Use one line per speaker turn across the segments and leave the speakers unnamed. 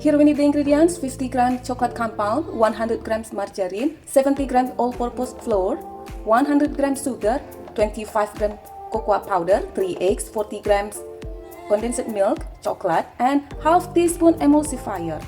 Here we need the ingredients: 50 grams chocolate compound, 100 grams margarine, 70 grams all-purpose flour, 100 grams sugar, 25 grams cocoa powder, 3 eggs, 40 grams condensed milk, chocolate, and half teaspoon emulsifier.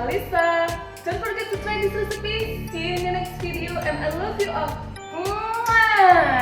Lisa. Don't forget to try this recipe. See you in the next video and I love you all. Mwah!